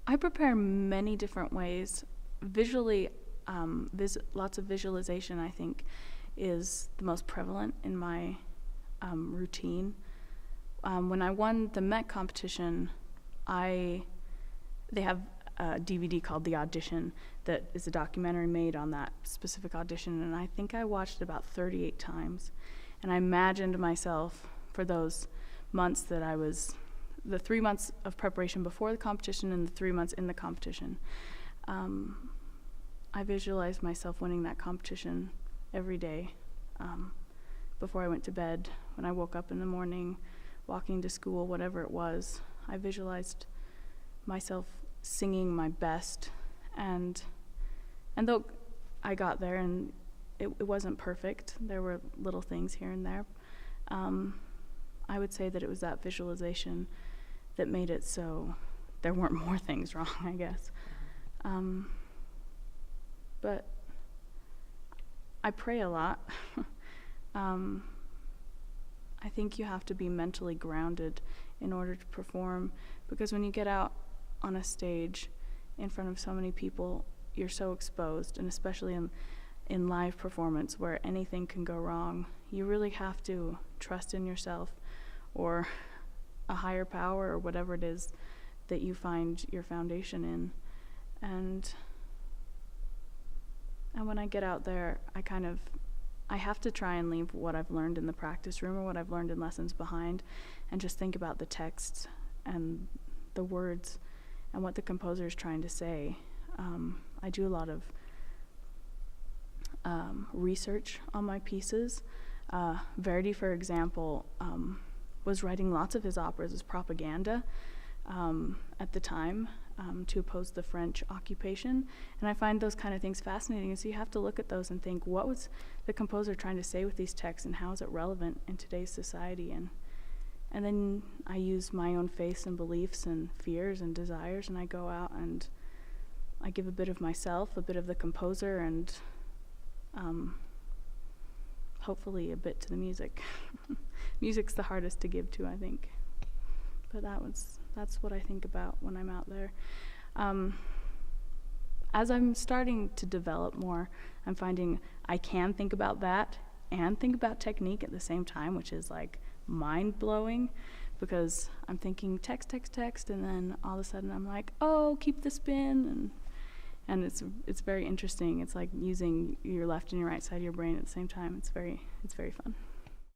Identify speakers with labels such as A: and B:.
A: I prepare many different ways. Visually, lots of visualization, I think, is the most prevalent in my routine. When I won the Met competition, they have a DVD called The Audition that is a documentary made on that specific audition, and I think I watched it about 38 times. And I imagined myself for those months that I was, the 3 months of preparation before the competition and the 3 months in the competition. I visualized myself winning that competition every day. Before I went to bed, when I woke up in the morning, walking to school, whatever it was, I visualized myself singing my best. And though I got there and it wasn't perfect, there were little things here and there, I would say that it was that visualization that made it so there weren't more things wrong, I guess. But I pray a lot. I think you have to be mentally grounded in order to perform, because when you get out on a stage in front of so many people, you're so exposed, and especially in live performance where anything can go wrong, you really have to trust in yourself or a higher power or whatever it is that you find your foundation in. And when I get out there, I have to try and leave what I've learned in the practice room or what I've learned in lessons behind and just think about the texts and the words and what the composer is trying to say. I do a lot of research on my pieces. Verdi, for example, was writing lots of his operas as propaganda at the time to oppose the French occupation. And I find those kind of things fascinating. And so you have to look at those and think, what was the composer trying to say with these texts, and how is it relevant in today's society? And then I use my own faiths and beliefs and fears and desires, and I go out and I give a bit of myself, a bit of the composer, and hopefully a bit to the music. Music's the hardest to give to, I think. But that's what I think about when I'm out there. As I'm starting to develop more, I'm finding I can think about that and think about technique at the same time, which is like mind-blowing, because I'm thinking text, and then all of a sudden I'm like, oh, keep the spin, and it's very interesting. It's like using your left and your right side of your brain at the same time. It's very fun.